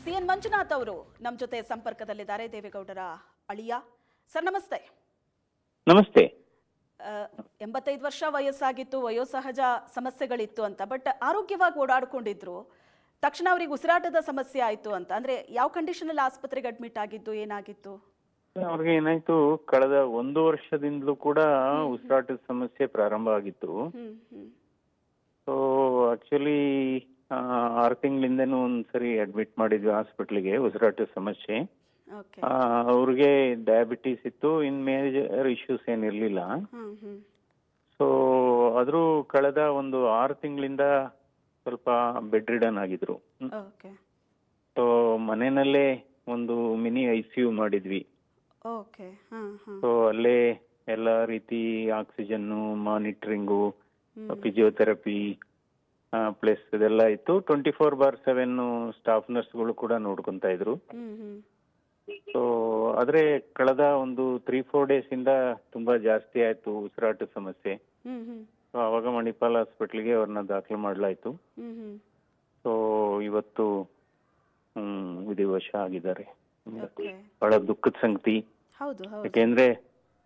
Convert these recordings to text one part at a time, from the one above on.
CN Manjunath ಅವರು ನಮ್ಮ ಜೊತೆ ಸಂಪರ್ಕದಲ್ಲಿದ್ದಾರೆ, ದೇವೇಗೌಡರ ಅಳಿಯ. ಸರ್ ನಮಸ್ತೆ. ನಮಸ್ತೆ. 85 ವರ್ಷ ವಯಸ್ಸಾಗಿತ್ತು, ವಯೋಸಹಜ ಸಮಸ್ಯೆಗಳಿತ್ತು ಅಂತ, ಬಟ್ ಆರೋಗ್ಯವಾಗಿ ಓಡಾಡ್ಕೊಂಡಿದ್ರು. ತಕ್ಷಣ ಅವರಿಗೆ ಉಸಿರಾಟದ ಸಮಸ್ಯೆ ಆಯ್ತು ಅಂತ. ಅಂದ್ರೆ ಯಾವ ಕಂಡೀಷನ್ ಅಲ್ಲಿ ಆಸ್ಪತ್ರೆಗೆ ಅಡ್ಮಿಟ್ ಆಗಿದ್ದು, ಏನಾಗಿತ್ತು? ಅವ್ರಿಗೆ ಏನಾಯ್ತು, ಕಳೆದ 1 ವರ್ಷದಿಂದಲೂ ಕೂಡ ಉಸಿರಾಟದ ಸಮಸ್ಯೆ ಪ್ರಾರಂಭ ಆಗಿತ್ತು. ಸೊ ಆಕ್ಚುಲಿ 6 ತಿಂಗಳಿಂದನೂ ಒಂದ್ಸರಿ ಅಡ್ಮಿಟ್ ಮಾಡಿದ್ವಿ ಹಾಸ್ಪಿಟ್ಲಿಗೆ, ಉಸಿರಾಟದ ಸಮಸ್ಯೆ. ಅವ್ರಿಗೆ ಡಯಾಬಿಟೀಸ್ ಇತ್ತು, ಇನ್ ಮೇಜರ್ ಇಶ್ಯೂಸ್ ಏನಿರ್ಲಿಲ್ಲ. ಸೊ ಆದ್ರೂ ಕಳೆದ ಒಂದು 6 ತಿಂಗಳಿಂದ ಸ್ವಲ್ಪ ಬೆಡ್ ರಿಡನ್ ಆಗಿದ್ರು. ಸೊ ಮನೆಯಲ್ಲೇ ಒಂದು ಮಿನಿ ICU ಮಾಡಿದ್ವಿ. ಸೊ ಅಲ್ಲೇ ಎಲ್ಲ ರೀತಿ ಆಕ್ಸಿಜನ್, ಮಾನಿಟರಿಂಗು, ಫಿಸಿಯೋಥೆರಪಿ ಪ್ಲಸ್ ಇದೆಲ್ಲ ಇತ್ತು. 24/7 ಸ್ಟಾಫ್ ನರ್ಸ್ಗಳು ಕೂಡ ನೋಡ್ಕೊಂತಾ ಇದ್ರು. ಸೊ ಆದ್ರೆ ಕಳೆದ ಒಂದು 3-4 ಡೇಸ್ ಇಂದ ತುಂಬಾ ಜಾಸ್ತಿ ಆಯ್ತು ಉಸಿರಾಟದ ಸಮಸ್ಯೆ. ಸೊ ಅವಾಗ ಮಣಿಪಾಲ್ ಹಾಸ್ಪಿಟ್ಲಿಗೆ ಅವ್ರನ್ನ ದಾಖಲು ಮಾಡ್ಲಾಯ್ತು. ಸೊ ಇವತ್ತು ವಿಧಿವಶ ಆಗಿದ್ದಾರೆ. ಬಹಳ ದುಃಖದ ಸಂಗತಿ. ಯಾಕೆಂದ್ರೆ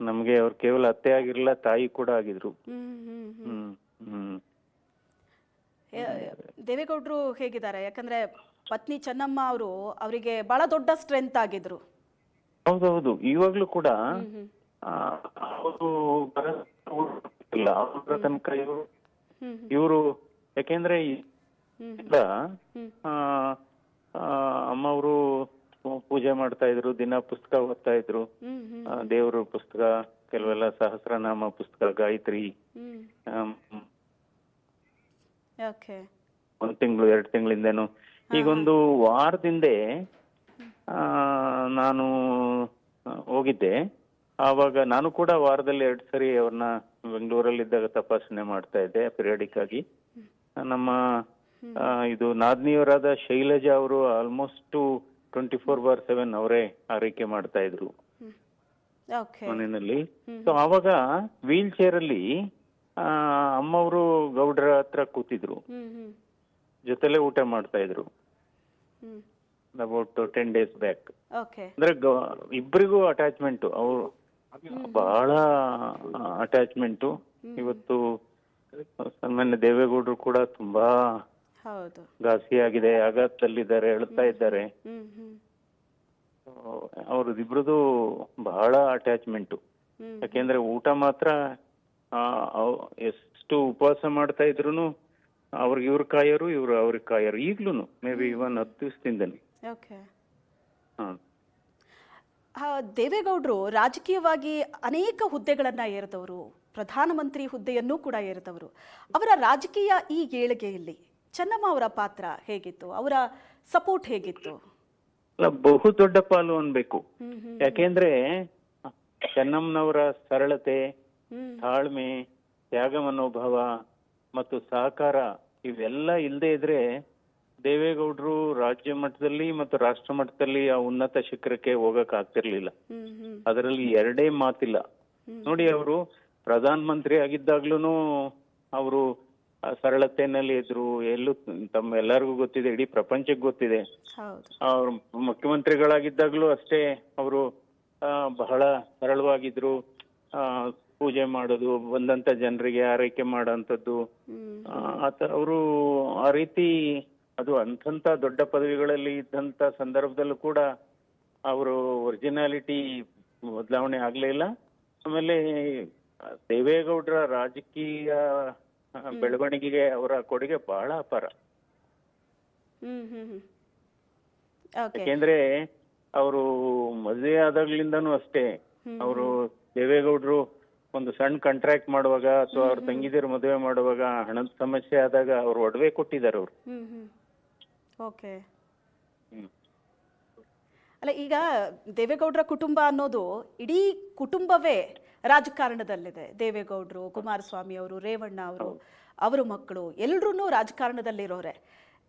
ನಮ್ಗೆ ಅವ್ರು ಕೇವಲ ಅತ್ತೆ ಆಗಿರ್ಲಿಲ್ಲ, ತಾಯಿ ಕೂಡ ಆಗಿದ್ರು. ದೇವೇಗೌಡರು ಹೇಗಿದ್ದಾರೆ? ಯಾಕಂದ್ರೆ ಪತ್ನಿ ಚೆನ್ನಮ್ಮ ಅವರಿಗೆ ಬಹಳ ದೊಡ್ಡ ಸ್ಟ್ರೆಂತ್ ಆಗಿದ್ರು. ಹೌದೌದು, ಇವಾಗ್ಲೂ ಕೂಡ ತನಕ ಇವರು ಯಾಕೆಂದ್ರೆ ಅಮ್ಮ ಅವರು ಪೂಜೆ ಮಾಡ್ತಾ ಇದ್ರು, ದಿನ ಪುಸ್ತಕ ಓದ್ತಾ ಇದ್ರು, ದೇವ್ರ ಪುಸ್ತಕ, ಕೆಲವೆಲ್ಲ ಸಹಸ್ರನಾಮ ಪುಸ್ತಕ, ಗಾಯತ್ರಿ. 1 ತಿಂಗಳು 2 ತಿಂಗಳಿಂದನು. ಈಗೊಂದು ವಾರದಿಂದೆ ನಾನು ಹೋಗಿದ್ದೆ. ಆವಾಗ ನಾನು ಕೂಡ ವಾರದಲ್ಲಿ 2 ಸರಿ ಅವ್ರನ್ನ ಬೆಂಗಳೂರಲ್ಲಿದ್ದಾಗ ತಪಾಸಣೆ ಮಾಡ್ತಾ ಇದ್ದೆ ಪಿರಿಯಾಡಿಕ್ ಆಗಿ. ನಮ್ಮ ಇದು ನಾದ್ನಿಯವರಾದ ಶೈಲಜಾ ಅವರು ಆಲ್ಮೋಸ್ಟ್ 24/7 ಅವರೇ ಆರೈಕೆ ಮಾಡ್ತಾ ಇದ್ರು ಮನೆಯಲ್ಲಿ. ಸೊ ಆವಾಗ ವೀಲ್ ಚೇರ್ ಅಲ್ಲಿ ಅಮ್ಮವರು ಗೌಡ್ರ ಹತ್ರ ಕೂತಿದ್ರು, ಜೊತೆಲೆ ಊಟ ಮಾಡ್ತಾ ಇದ್ರು. About 10 days back. ಅಂದ್ರೆ ಇಬ್ಬರಿಗೂ ಅಟ್ಯಾಚ್ಮೆಂಟ್, ಅವ್ರು ಬಹಳ ಅಟ್ಯಾಚ್ಮೆಂಟ್. ಇವತ್ತು ಸನ್ಮಾನ್ಯ ದೇವೇಗೌಡರು ಕೂಡ ತುಂಬಾ ಘಾಸಿ ಆಗಿದೆ, ಆಘಾತದಲ್ಲಿದ್ದಾರೆ, ಹೇಳ್ತಾ ಇದ್ದಾರೆ. ಅವ್ರದಿಬ್ರದು ಬಹಳ ಅಟ್ಯಾಚ್ಮೆಂಟ್. ಯಾಕೆಂದ್ರೆ ಊಟ ಮಾತ್ರ ಎಷ್ಟು ಉಪವಾಸ ಮಾಡ್ತಾ ಇದ್ರು ಅವ್ರಿಗೆ ಇವ್ರ ಕಾಯರು, ಇವ್ರು ಅವ್ರಿಗೆ ಕಾಯರು. ಈಗ್ಲೂನು ಮೇ ಬಿ 10 ದಿವಸದಿಂದನೇ. ದೇವೇಗೌಡರು ರಾಜಕೀಯವಾಗಿ ಅನೇಕ ಹುದ್ದೆಗಳನ್ನ ಏರಿದವರು, ಪ್ರಧಾನಮಂತ್ರಿ ಹುದ್ದೆಯನ್ನೂ ಕೂಡ ಏರಿದವರು. ಅವರ ರಾಜಕೀಯ ಈ ಏಳಿಗೆಯಲ್ಲಿ ಚೆನ್ನಮ್ಮ ಅವರ ಪಾತ್ರ ಹೇಗಿತ್ತು? ಅವರ ಸಪೋರ್ಟ್ ಹೇಗಿತ್ತು? ಬಹು ದೊಡ್ಡ ಪಾಲು ಅನ್ಬೇಕು. ಯಾಕೆಂದ್ರೆ ಚೆನ್ನಮ್ಮನವರ ಸರಳತೆ, ತಾಳ್ಮೆ, ತ್ಯಾಗ ಮನೋಭಾವ ಮತ್ತು ಸಹಕಾರ ಇವೆಲ್ಲ ಇಲ್ಲದೆ ಇದ್ರೆ ದೇವೇಗೌಡರು ರಾಜ್ಯ ಮಟ್ಟದಲ್ಲಿ ಮತ್ತು ರಾಷ್ಟ್ರ ಮಟ್ಟದಲ್ಲಿ ಆ ಉನ್ನತ ಶಿಖರಕ್ಕೆ ಹೋಗಕ್ ಆಗ್ತಿರ್ಲಿಲ್ಲ. ಅದರಲ್ಲಿ 2 ಮಾತಿಲ್ಲ. ನೋಡಿ, ಅವರು ಪ್ರಧಾನ ಮಂತ್ರಿ ಆಗಿದ್ದಾಗ್ಲೂ ಅವರು ಸರಳತೆನಲ್ಲಿ ಇದ್ರು. ಎಲ್ಲರಿಗೂ ಗೊತ್ತಿದೆ, ಇಡೀ ಪ್ರಪಂಚಕ್ಕೆ ಗೊತ್ತಿದೆ. ಅವ್ರು ಮುಖ್ಯಮಂತ್ರಿಗಳಾಗಿದ್ದಾಗ್ಲೂ ಅಷ್ಟೇ ಅವರು ಬಹಳ ಸರಳವಾಗಿದ್ರು. ಪೂಜೆ ಮಾಡೋದು, ಬಂದಂತ ಜನರಿಗೆ ಆರೈಕೆ ಮಾಡೋಂಥದ್ದು, ಅವರು ಆ ರೀತಿ ಅದು ಅಂಥ ದೊಡ್ಡ ಪದವಿಗಳಲ್ಲಿ ಇದ್ದಂತ ಸಂದರ್ಭದಲ್ಲೂ ಕೂಡ ಅವರು ಒರಿಜಿನಾಲಿಟಿ ಬದಲಾವಣೆ ಆಗ್ಲೇ ಇಲ್ಲ. ಆಮೇಲೆ ದೇವೇಗೌಡರ ರಾಜಕೀಯ ಬೆಳವಣಿಗೆಗೆ ಅವರ ಕೊಡುಗೆ ಬಹಳ ಅಪಾರ. ಯಾಕೆಂದ್ರೆ ಅವರು ಮದುವೆ ಆದಾಗ್ಲಿಂದನೂ ಅಷ್ಟೇ, ಅವರು ದೇವೇಗೌಡರು ಒಂದು ಸಣ್ಣ ಕಾಂಟ್ರಾಕ್ಟ್ ಮಾಡುವಾಗ ಅಥವಾ ಅವ್ರ ತಂಗಿದಿರು ಮದುವೆ ಮಾಡುವಾಗ ಹಣದ ಸಮಸ್ಯೆ ಆದಾಗ ಅವ್ರು ಒಡವೆ ಕೊಟ್ಟಿದ್ದಾರೆ ಅವರು. ಅಲ್ಲ, ಈಗ ದೇವೇಗೌಡರ ಕುಟುಂಬ ಅನ್ನೋದು ಇಡೀ ಕುಟುಂಬವೇ ರಾಜಕಾರಣದಲ್ಲಿದೆ. ದೇವೇಗೌಡರು, ಕುಮಾರಸ್ವಾಮಿ ಅವರು, ರೇವಣ್ಣ ಅವರು, ಅವರ ಮಕ್ಕಳು ಎಲ್ಲರೂ ರಾಜಕಾರಣದಲ್ಲಿರೋರೆ.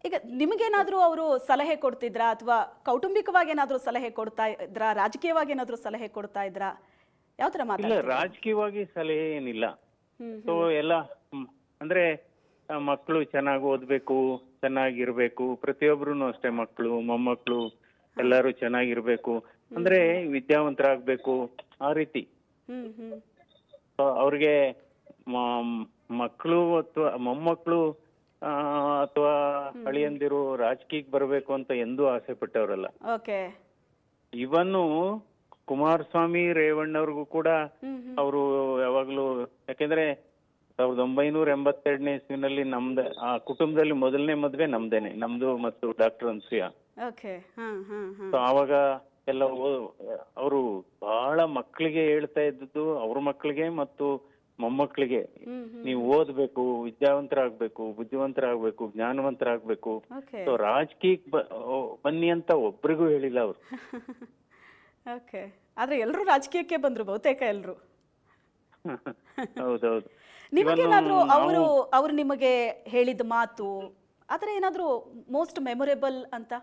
ಈಗ ನಿಮಗೇನಾದ್ರೂ ಅವರು ಸಲಹೆ ಕೊಡ್ತಿದ್ರಾ, ಅಥವಾ ಕೌಟುಂಬಿಕವಾಗಿ ಏನಾದ್ರೂ ಸಲಹೆ ಕೊಡ್ತಾ ಇದ್ರಾ, ರಾಜಕೀಯವಾಗಿ ಏನಾದ್ರೂ ಸಲಹೆ ಕೊಡ್ತಾ ಇದ್ರಾ? ಯಾವ ತರ ಮಾತಾಡ್ತೀರಾ? ರಾಜಕೀಯವಾಗಿ ಸಲಹೆ ಏನಿಲ್ಲ. ಸೊ ಎಲ್ಲ ಅಂದ್ರೆ ಮಕ್ಕಳು ಚೆನ್ನಾಗಿ ಓದ್ಬೇಕು, ಚೆನ್ನಾಗಿರ್ಬೇಕು, ಪ್ರತಿಯೊಬ್ರು ಅಷ್ಟೇ, ಮಕ್ಕಳು ಮೊಮ್ಮಕ್ಕಳು ಎಲ್ಲರೂ ಚೆನ್ನಾಗಿರ್ಬೇಕು, ಅಂದ್ರೆ ವಿದ್ಯಾವಂತರಾಗ್ಬೇಕು, ಆ ರೀತಿ. ಅವ್ರಿಗೆ ಮಕ್ಕಳು ಅಥವಾ ಮೊಮ್ಮಕ್ಕಳು ಅಥವಾ ಅಳಿಯಂದಿರು ರಾಜಕೀಯಕ್ಕೆ ಬರಬೇಕು ಅಂತ ಎಂದೂ ಆಸೆ ಪಟ್ಟವರಲ್ಲ. ಇವನ್ನು ಕುಮಾರಸ್ವಾಮಿ ರೇವಣ್ಣವ್ರಿಗೂ ಕೂಡ ಅವರು ಯಾವಾಗ್ಲೂ, ಯಾಕೆಂದ್ರೆ 1982ನೇ ಇಸ್ವಿನಲ್ಲಿ ನಮ್ದು ಆ ಕುಟುಂಬದಲ್ಲಿ ಮೊದಲನೇ ಮದ್ವೆ ನಮ್ದೇನೆ, ನಮ್ದು ಮತ್ತು ಡಾಕ್ಟರ್ ಅನ್ಸೂಯ. ಆವಾಗ ಎಲ್ಲ ಅವರು ಬಹಳ ಮಕ್ಕಳಿಗೆ ಹೇಳ್ತಾ ಇದ್ದದ್ದು, ಅವ್ರ ಮಕ್ಕಳಿಗೆ ಮತ್ತು ಮೊಮ್ಮಕ್ಕಳಿಗೆ, ನೀವು ಓದ್ಬೇಕು, ವಿದ್ಯಾವಂತರಾಗ್ಬೇಕು, ಬುದ್ಧಿವಂತರಾಗ್ಬೇಕು, ಜ್ಞಾನವಂತರಾಗ್ಬೇಕು. ಸೊ ರಾಜಕೀಯಕ್ಕೆ ಬನ್ನಿ ಅಂತ ಒಬ್ರಿಗೂ ಹೇಳಿಲ್ಲ ಅವರು. ಆದ್ರೆ ಎಲ್ರು ರಾಜಕೀಯಕ್ಕೆ ಬಂದ್ರು, ಬಹುತೇಕ ಎಲ್ರು. ಹೌದೌದು. ನಿಮಗೇನಾದ್ರೂ ಅವರು ನಿಮಗೆ ಹೇಳಿದ ಮಾತು ಆತರ ಏನಾದ್ರೂ ಮೋಸ್ಟ್ ಮೆಮೊರೇಬಲ್ ಅಂತ?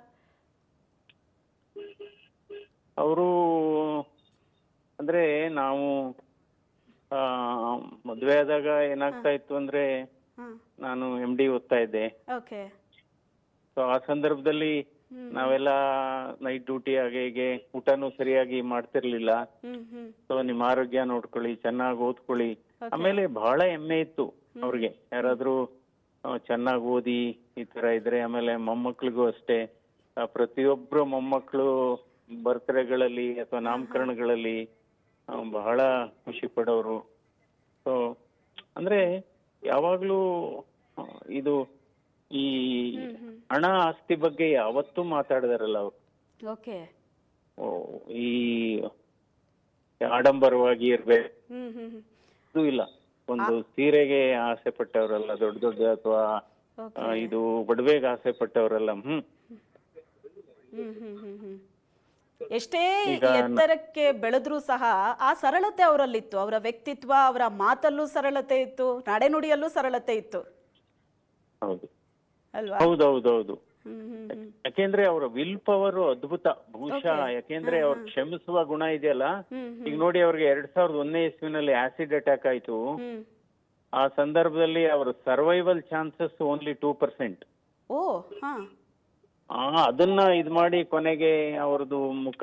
ಅವರು ಅಂದ್ರೆ ನಾವು ಮದ್ವೆ ಆದಾಗ ಏನಾಗ್ತಾ ಇತ್ತು ಅಂದ್ರೆ, ನಾನು MD ಓದ್ತಾ ಇದ್ದೆ. ಸೊ ಆ ಸಂದರ್ಭದಲ್ಲಿ ನಾವೆಲ್ಲ ನೈಟ್ ಡ್ಯೂಟಿ ಹಾಗೆ ಹೀಗೆ, ಊಟನೂ ಸರಿಯಾಗಿ ಮಾಡ್ತಿರ್ಲಿಲ್ಲ. ಸೊ ನಿಮ್ಮ ಆರೋಗ್ಯ ನೋಡ್ಕೊಳ್ಳಿ, ಚೆನ್ನಾಗಿ ಓದ್ಕೊಳ್ಳಿ. ಆಮೇಲೆ ಬಹಳ ಹೆಮ್ಮೆ ಇತ್ತು ಅವ್ರಿಗೆ, ಯಾರಾದ್ರೂ ಚೆನ್ನಾಗಿ ಓದಿ ಈ ತರ ಇದ್ರೆ. ಆಮೇಲೆ ಮೊಮ್ಮಕ್ಳಿಗೂ ಅಷ್ಟೇ, ಪ್ರತಿಯೊಬ್ರು ಮೊಮ್ಮಕ್ಕಳು ಬರ್ತ್ಡೇಗಳಲ್ಲಿ ಅಥವಾ ನಾಮಕರಣಗಳಲ್ಲಿ ಬಹಳ ಖುಷಿ ಪಡೋರು. ಸೊ ಅಂದ್ರೆ ಯಾವಾಗ್ಲೂ ಇದು ಈ ಹಣ ಆಸ್ತಿ ಬಗ್ಗೆ ಯಾವತ್ತೂ ಮಾತಾಡಿದಾರಲ್ಲ ಅವರು. ಈ ಆಡಂಬರವಾಗಿ ಇರ್ಬೇಕು ಇಲ್ಲ, ಒಂದು ಸೀರೆಗೆ ಆಸೆ ಪಟ್ಟವರಲ್ಲ, ದೊಡ್ಡ ಅಥವಾ ಇದು ಒಡವೆಗೆ ಆಸೆ ಪಟ್ಟವರಲ್ಲ. ಎಷ್ಟೇ ಎತ್ತರಕ್ಕೆ ಬೆಳೆದ್ರೂ ಸಹ ಆ ಸರಳತೆ ಅವರಲ್ಲಿತ್ತು. ಅವರ ವ್ಯಕ್ತಿತ್ವ, ಅವರ ಮಾತಲ್ಲೂ ಸರಳತೆ ಇತ್ತು, ನಡೆನುಡಿಯಲ್ಲೂ ಸರಳತೆ ಇತ್ತು. ಹೌದೌದೌದು. ಯಾಕೆಂದ್ರೆ ಅವರ ವಿಲ್ ಪವರ್ ಅದ್ಭುತ ಬಹುಶಃ. ಯಾಕೆಂದ್ರೆ ಅವ್ರ ಕ್ಷಮಿಸುವ ಗುಣ ಇದೆಯಲ್ಲ. ಈಗ ನೋಡಿ, ಅವ್ರಿಗೆ 2001ನೇ ಇಸ್ವಿನಲ್ಲಿ ಆಸಿಡ್ ಅಟ್ಯಾಕ್ ಆಯ್ತು. ಆ ಸಂದರ್ಭದಲ್ಲಿ ಅವರ ಸರ್ವೈವಲ್ ಚಾನ್ಸಸ್ ಓನ್ಲಿ 2%. ಅದನ್ನ ಇದ್ ಮಾಡಿ ಕೊನೆಗೆ ಅವ್ರದ್ದು ಮುಖ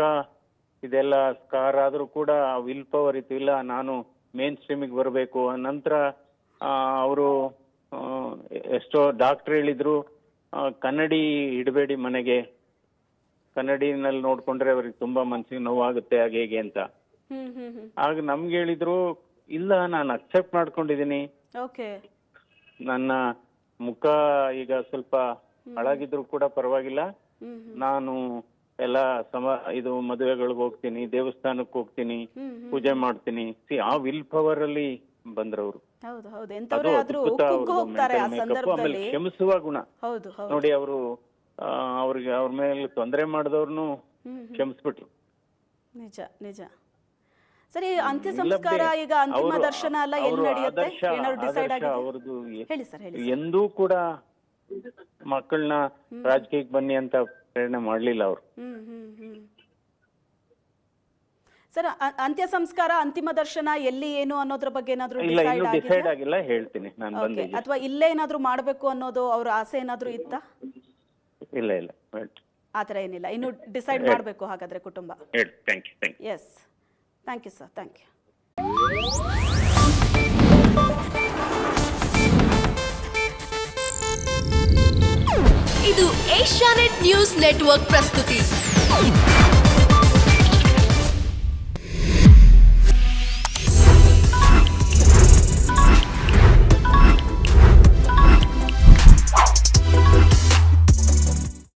ಇದೆಲ್ಲ ಸ್ಕಾರ್ ಆದ್ರೂ ಕೂಡ ವಿಲ್ ಪವರ್ ಇತ್ತು. ಇಲ್ಲ, ನಾನು ಮೇನ್ ಸ್ಟ್ರೀಮಿಗೆ ಬರಬೇಕು. ನಂತರ ಅವರು ಎಷ್ಟೋ ಡಾಕ್ಟರ್ ಹೇಳಿದ್ರು, ಕನ್ನಡಿ ಇಡಬೇಡಿ ಮನೆಗೆ, ಕನ್ನಡಿನಲ್ಲಿ ನೋಡ್ಕೊಂಡ್ರೆ ಅವ್ರಿಗೆ ತುಂಬಾ ಮನ್ಸಿಗೆ ನೋವಾಗುತ್ತೆ ಹಾಗೆ ಹೇಗೆ ಅಂತ. ಆಗ ನಮ್ಗೆ ಹೇಳಿದ್ರು, ಇಲ್ಲ ನಾನು ಅಕ್ಸೆಪ್ಟ್ ಮಾಡ್ಕೊಂಡಿದೀನಿ, ನನ್ನ ಮುಖ ಈಗ ಸ್ವಲ್ಪ ಹಾಳಾಗಿದ್ರು ಕೂಡ ಪರವಾಗಿಲ್ಲ, ನಾನು ಎಲ್ಲ ಇದು ಮದುವೆಗಳಿಗೆ ಹೋಗ್ತೀನಿ, ದೇವಸ್ಥಾನಕ್ಕೆ ಹೋಗ್ತೀನಿ, ಪೂಜೆ ಮಾಡ್ತೀನಿ. ಆ ವಿಲ್ ಪವರ್ ಅಲ್ಲಿ ಬಂದ್ರವ್ರು. ಆಮೇಲೆ ಕ್ಷಮಿಸುವ ಗುಣ ನೋಡಿ, ಅವರು ಅವ್ರಿಗೆ ಅವ್ರ ಮೇಲೆ ತೊಂದರೆ ಮಾಡಿದವ್ರನ್ನು ಕ್ಷಮಿಸ್ಬಿಟ್ರು. ನಿಜ ನಿಜ. ಸರಿ, ಅಂತ್ಯ ಸಂಸ್ಕಾರ ಈಗ ಅಂತಿಮ ದರ್ಶನ ಎಲ್ಲ ಎಲ್ಲಿ ನಡೆಯುತ್ತೆ? ಏನಾದ್ರು ಡಿಸೈಡ್ ಆಗಿದೆ? ಅವ್ರದ್ದು ಹೇಳಿ ಸರ್, ಹೇಳಿ. ಎಂದೂ ಕೂಡ ಮಕ್ಕಳನ್ನ ರಾಜಕೀಯಕ್ಕೆ ಬನ್ನಿ ಅಂತ ಪ್ರೇರಣೆ ಮಾಡ್ಲಿಲ್ಲ ಅವರು. ಸರ್, ಅಂತ್ಯ ಸಂಸ್ಕಾರ, ಅಂತಿಮ ದರ್ಶನ ಎಲ್ಲಿ ಏನು ಅನ್ನೋದ್ರ ಬಗ್ಗೆ ಏನಾದ್ರು ಡಿಸೈಡ್ ಆಗಿಲ್ಲ, ಹೇಳ್ತೀನಿ ನಾನು ಬಂದೆ. ಅಥವಾ ಇಲ್ಲೇ ಏನಾದ್ರು ಮಾಡ್ಬೇಕು ಅನ್ನೋದು ಅವ್ರ ಆಸೆ ಏನಾದ್ರು ಇತ್ತಾ? ಇಲ್ಲ ಇಲ್ಲ, ಆತರ ಏನಿಲ್ಲ, ಇನ್ನು ಡಿಸೈಡ್ ಮಾಡ್ಬೇಕು ಹಾಗಾದ್ರೆ ಕುಟುಂಬ. Yes, thank you sir, thank you. ಇದು ಏಷ್ಯಾನೆಟ್ ನ್ಯೂಸ್ ನೆಟ್ವರ್ಕ್ ಪ್ರಸ್ತುತಿ.